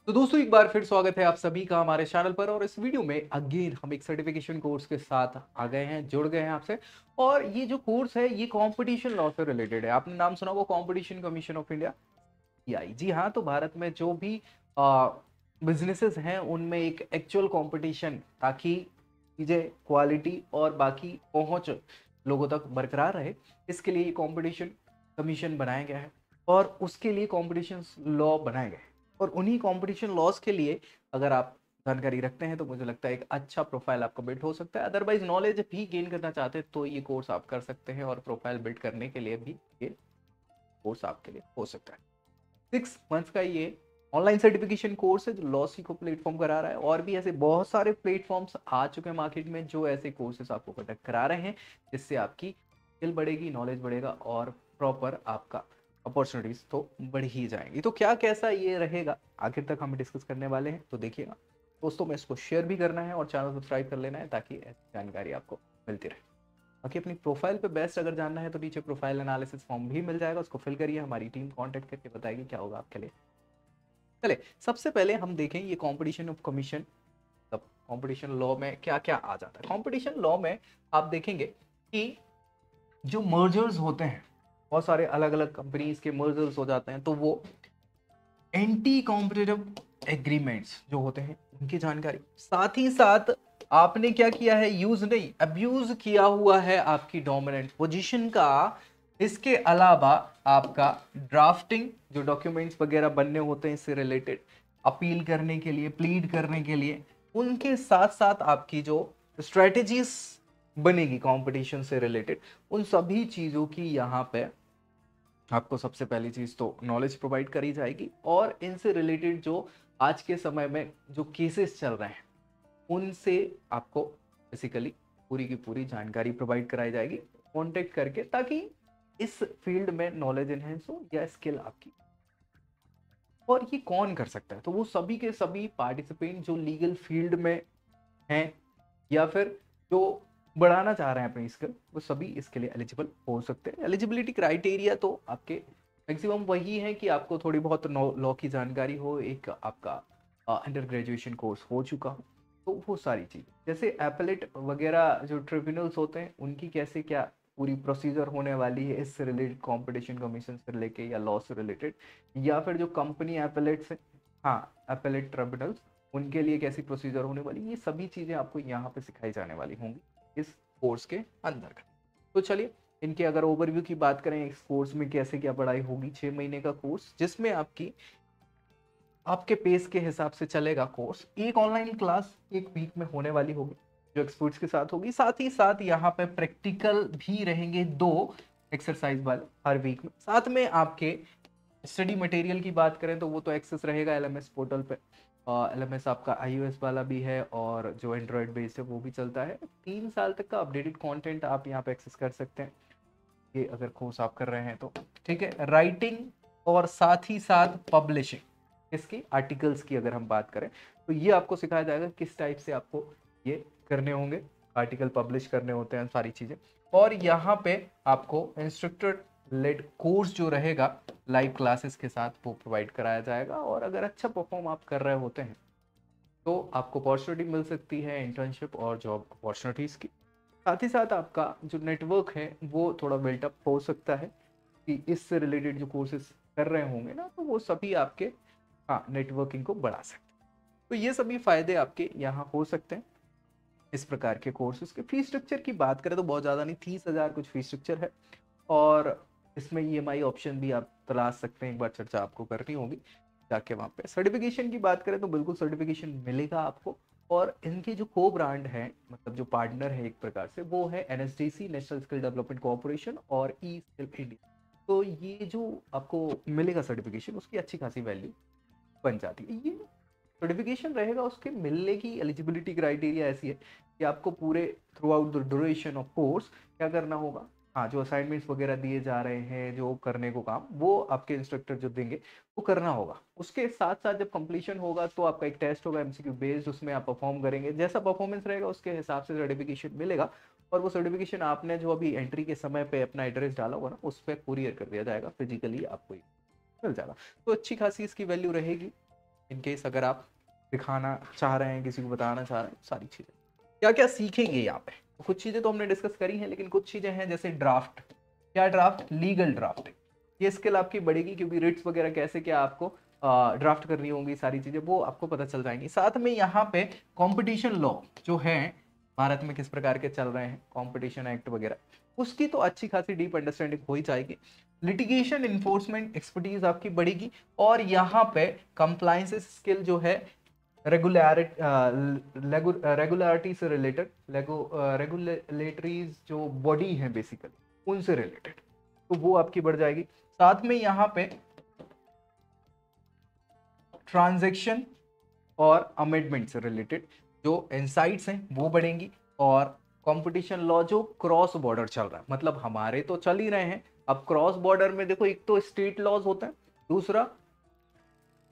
तो दोस्तों एक बार फिर स्वागत है आप सभी का हमारे चैनल पर। और इस वीडियो में अगेन हम एक सर्टिफिकेशन कोर्स के साथ आ गए हैं, जुड़ गए हैं आपसे। और ये जो कोर्स है ये कंपटीशन लॉ से रिलेटेड है। आपने नाम सुना वो कंपटीशन कमीशन ऑफ इंडिया, पीआई। जी हाँ, तो भारत में जो भी बिजनेसेस हैं उनमें एक एक्चुअल कंपटीशन, ताकि चीजें क्वालिटी और बाकी पहुंच लोगों तक बरकरार रहे, इसके लिए कंपटीशन कमीशन बनाया गया है। और उसके लिए कंपटीशन लॉ बनाए गए हैं। और उन्हीं कंपटीशन लॉज के लिए अगर आप जानकारी रखते हैं तो मुझे लगता है एक अच्छा प्रोफाइल आपका बिल्ड हो सकता है। अदरवाइज नॉलेज भी गेन करना चाहते हैं तो ये कोर्स आप कर सकते हैं, और प्रोफाइल बिल्ड करने के लिए भी ये कोर्स आपके लिए हो सकता है। 6 मंथ्स का ये ऑनलाइन सर्टिफिकेशन कोर्स है जो लॉ सीखो प्लेटफॉर्म करा रहा है। और भी ऐसे बहुत सारे प्लेटफॉर्म्स आ चुके हैं मार्केट में जो ऐसे कोर्सेज आपको कंडक्ट करा रहे हैं, जिससे आपकी स्किल बढ़ेगी, नॉलेज बढ़ेगा और प्रॉपर आपका अपॉर्चुनिटीज तो बढ़ ही जाएंगी। तो क्या कैसा ये रहेगा आखिर तक हम डिस्कस करने वाले हैं, तो देखिएगा दोस्तों। में इसको शेयर भी करना है और चैनल सब्सक्राइब कर लेना है ताकि ऐसी जानकारी आपको मिलती रहे। बाकी अपनी प्रोफाइल पे बेस्ट अगर जानना है तो नीचे प्रोफाइल एनालिसिस फॉर्म भी मिल जाएगा, उसको फिल करिए, हमारी टीम कांटेक्ट करके बताएगी क्या होगा आपके लिए। चले सबसे पहले हम देखें ये कंपटीशन ऑफ कमीशन, तब कंपटीशन लॉ में क्या क्या आ जाता है। कंपटीशन लॉ में आप देखेंगे कि जो मर्जर्स होते हैं, बहुत सारे अलग अलग कंपनीज के मर्जर्स हो जाते हैं, तो वो एंटी कॉम्पिटिटिव एग्रीमेंट्स जो होते हैं उनकी जानकारी, साथ ही साथ आपने क्या किया है, यूज नहीं अब्यूज किया हुआ है आपकी डोमिनेंट पोजीशन का। इसके अलावा आपका ड्राफ्टिंग, जो डॉक्यूमेंट्स वगैरह बनने होते हैं इससे रिलेटेड, अपील करने के लिए, प्लीड करने के लिए, उनके साथ साथ आपकी जो स्ट्रेटेजीज बनेगी कंपटीशन से रिलेटेड, उन सभी चीजों की यहाँ पे आपको सबसे पहली चीज तो नॉलेज प्रोवाइड करी जाएगी। और इनसे रिलेटेड जो आज के समय में जो केसेस चल रहे हैं उनसे आपको बेसिकली पूरी की पूरी जानकारी प्रोवाइड कराई जाएगी कांटेक्ट करके, ताकि इस फील्ड में नॉलेज एनहेंस हो या स्किल आपकी। और ये कौन कर सकता है, तो वो सभी के सभी पार्टिसिपेंट जो लीगल फील्ड में हैं या फिर जो बढ़ाना चाह रहे हैं अपनी स्किल, वो सभी इसके लिए एलिजिबल हो सकते हैं। एलिजिबिलिटी क्राइटेरिया तो आपके मैक्सिमम वही है कि आपको थोड़ी बहुत लॉ की जानकारी हो, एक आपका अंडर ग्रेजुएशन कोर्स हो चुका हो, तो वो सारी चीज़ जैसे एपेलेट वगैरह जो ट्रिब्यूनल्स होते हैं उनकी कैसे क्या पूरी प्रोसीजर होने वाली है इससे रिलेटेड, कंपटीशन कमीशन से लेके या लॉ से रिलेटेड, या फिर जो कंपनी एपेलेट्स है, हाँ एपेलेट ट्रिब्यूनल्स, उनके लिए कैसी प्रोसीजर होने वाली, ये सभी चीजें आपको यहाँ पे सिखाई जाने वाली होंगी इस कोर्स के अंदर। तो चलिए इनके अगर ओवरव्यू की बात करें, इस कोर्स में कैसे क्या पढ़ाई होगी। 6 महीने का कोर्स जिसमें आपकी आपके पेस के हिसाब से चलेगा कोर्स। एक ऑनलाइन क्लास एक वीक में होने वाली होगी जो एक्सपर्ट्स के साथ होगी, साथ ही साथ यहाँ पे प्रैक्टिकल भी रहेंगे 2 एक्सरसाइज वाले हर वीक में। साथ में आपके स्टडी मटेरियल की बात करें तो वो तो एक्सेस रहेगा एलएमएस पोर्टल पे। एलएमएस आपका आईओएस वाला भी है और जो एंड्रॉयड बेस्ड है वो भी चलता है। 3 साल तक का अपडेटेड कंटेंट आप यहाँ पे एक्सेस कर सकते हैं, ये अगर कोर्स आप कर रहे हैं तो। ठीक है, राइटिंग और साथ ही साथ पब्लिशिंग इसकी आर्टिकल्स की अगर हम बात करें तो ये आपको सिखाया जाएगा किस टाइप से आपको ये करने होंगे, आर्टिकल पब्लिश करने होते हैं, सारी चीजें। और यहाँ पे आपको इंस्ट्रक्टर लेड कोर्स जो रहेगा लाइव क्लासेस के साथ वो प्रोवाइड कराया जाएगा। और अगर अच्छा परफॉर्म आप कर रहे होते हैं तो आपको अपॉर्चुनिटी मिल सकती है इंटर्नशिप और जॉब अपॉर्चुनिटीज की। साथ ही साथ आपका जो नेटवर्क है वो थोड़ा बिल्टअप हो सकता है कि इससे रिलेटेड जो कोर्सेज कर रहे होंगे ना, तो वो सभी आपके हाँ नेटवर्किंग को बढ़ा सकते हैं। तो ये सभी फायदे आपके यहाँ हो सकते हैं इस प्रकार के कोर्सेज के। फीस स्ट्रक्चर की बात करें तो बहुत ज़्यादा नहीं, 30,000 कुछ फीस स्ट्रक्चर है। और इसमें ईएमआई ऑप्शन भी आप तलाश सकते हैं, एक बार चर्चा आपको करनी होगी जाके वहाँ पे। सर्टिफिकेशन की बात करें तो बिल्कुल सर्टिफिकेशन मिलेगा आपको। और इनके जो को ब्रांड है, मतलब जो पार्टनर है एक प्रकार से, वो है NSDC, national skill development corporation, और ई स्किल इंडिया। तो ये जो आपको मिलेगा सर्टिफिकेशन उसकी अच्छी खासी वैल्यू बन जाती है। ये सर्टिफिकेशन रहेगा, उसके मिलने की एलिजिबिलिटी क्राइटेरिया ऐसी है कि आपको पूरे through out the duration of course क्या करना होगा, हाँ जो असाइनमेंट्स वगैरह दिए जा रहे हैं, जो करने को काम वो आपके इंस्ट्रक्टर जो देंगे वो करना होगा। उसके साथ साथ जब कंप्लीशन होगा तो आपका एक टेस्ट होगा एमसीक्यू बेस्ड, उसमें आप परफॉर्म करेंगे, जैसा परफॉर्मेंस रहेगा उसके हिसाब से सर्टिफिकेशन मिलेगा। और वो सर्टिफिकेशन आपने जो अभी एंट्री के समय पे अपना एड्रेस डाला होगा ना, उस पर कुरियर कर दिया जाएगा, फिजिकली आपको मिल जाएगा। तो अच्छी खासी इसकी वैल्यू रहेगी। इन केस अगर आप दिखाना चाह रहे हैं, किसी को बताना चाह रहे हैं, सारी चीज़ें क्या क्या सीखेंगे यहाँ पे। तो कुछ चीज़ें तो हमने डिस्कस करी हैं, लेकिन कुछ चीज़ें हैं जैसे ड्राफ्ट, क्या ड्राफ्ट, लीगल ड्राफ्टिंग, ये स्किल आपकी बढ़ेगी क्योंकि रिट्स वगैरह कैसे क्या आपको ड्राफ्ट करनी होगी, सारी चीज़ें वो आपको पता चल जाएंगी। साथ में यहाँ पे कंपटीशन लॉ जो है भारत में किस प्रकार के चल रहे हैं, कंपटीशन एक्ट वगैरह, उसकी तो अच्छी खासी डीप अंडरस्टैंडिंग हो ही जाएगी। लिटिगेशन इन्फोर्समेंट एक्सपर्टीज आपकी बढ़ेगी और यहाँ पे कंप्लायंस स्किल जो है रेगुलरिटी से रिलेटेड, रेगुलेटरीज जो बॉडी है बेसिकली उनसे रिलेटेड, तो वो आपकी बढ़ जाएगी। साथ में यहाँ पे ट्रांजैक्शन और अमेंडमेंट से रिलेटेड जो इनसाइट्स हैं वो बढ़ेंगी। और कंपटीशन लॉ जो क्रॉस बॉर्डर चल रहा है, मतलब हमारे तो चल ही रहे हैं, अब क्रॉस बॉर्डर में देखो एक तो स्टेट लॉज होता है, दूसरा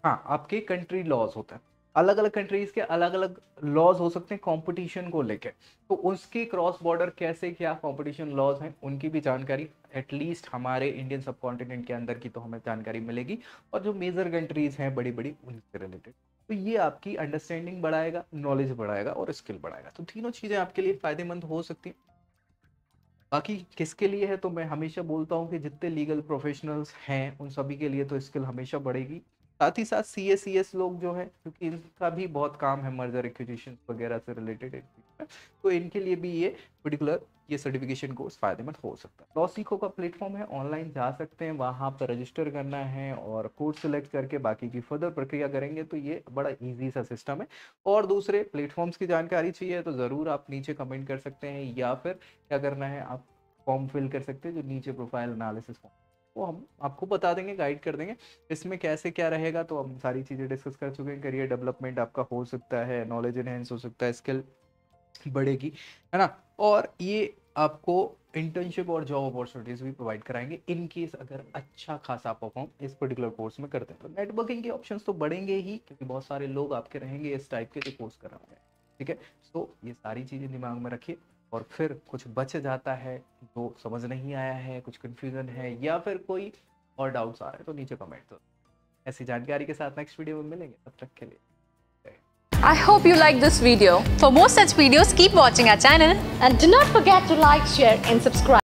हाँ आपके कंट्री लॉज होता है, अलग अलग कंट्रीज के अलग अलग लॉज हो सकते हैं कंपटीशन को लेकर, तो उसके क्रॉस बॉर्डर कैसे क्या कंपटीशन लॉज हैं उनकी भी जानकारी एटलीस्ट हमारे इंडियन सब कॉन्टिनेंट के अंदर की तो हमें जानकारी मिलेगी, और जो मेजर कंट्रीज हैं बड़ी बड़ी उनसे रिलेटेड, तो ये आपकी अंडरस्टैंडिंग बढ़ाएगा, नॉलेज बढ़ाएगा और स्किल बढ़ाएगा। तो तीनों चीज़ें आपके लिए फायदेमंद हो सकती हैं। बाकी किसके लिए है, तो मैं हमेशा बोलता हूँ कि जितने लीगल प्रोफेशनल्स हैं उन सभी के लिए तो स्किल हमेशा बढ़ेगी। साथ ही साथ CS लोग जो है, क्योंकि इनका भी बहुत काम है मर्जर एक्विजिशन वगैरह से रिलेटेड, तो इनके लिए भी ये पर्टिकुलर ये सर्टिफिकेशन कोर्स फायदेमंद हो सकता है। लॉ सीखो का प्लेटफॉर्म है, ऑनलाइन जा सकते हैं, वहाँ पर रजिस्टर करना है और कोर्स सिलेक्ट करके बाकी की फर्दर प्रक्रिया करेंगे, तो ये बड़ा ईजी सा सिस्टम है। और दूसरे प्लेटफॉर्म्स की जानकारी चाहिए तो ज़रूर आप नीचे कमेंट कर सकते हैं, या फिर क्या करना है आप फॉर्म फिल कर सकते हैं जो नीचे प्रोफाइल एनालिसिस फॉर्म, वो हम आपको बता देंगे, गाइड कर देंगे इसमें कैसे क्या रहेगा। तो हम सारी चीज़ें डिस्कस कर चुके हैं, करियर डेवलपमेंट आपका हो सकता है, नॉलेज इनहेंस हो सकता है, स्किल बढ़ेगी, है ना, और ये आपको इंटर्नशिप और जॉब अपॉर्चुनिटीज भी प्रोवाइड कराएंगे इन केस अगर अच्छा खासा परफॉर्म इस पर्टिकुलर कोर्स में करते हैं। तो नेटवर्किंग के ऑप्शंस तो बढ़ेंगे ही, क्योंकि बहुत सारे लोग आपके रहेंगे इस टाइप के जो कोर्स कर रहे हैं, ठीक है। तो ये सारी चीज़ें दिमाग में रखिए, और फिर कुछ बच जाता है जो समझ नहीं आया है, कुछ कन्फ्यूजन है या फिर कोई और डाउट्स आ रहे हैं, तो नीचे कमेंट करो। ऐसी जानकारी के साथ नेक्स्ट वीडियो में मिलेंगे, तब तक के लिए। I hope you like this video. For more such videos, keep watching our channel and do not forget to like, share and subscribe.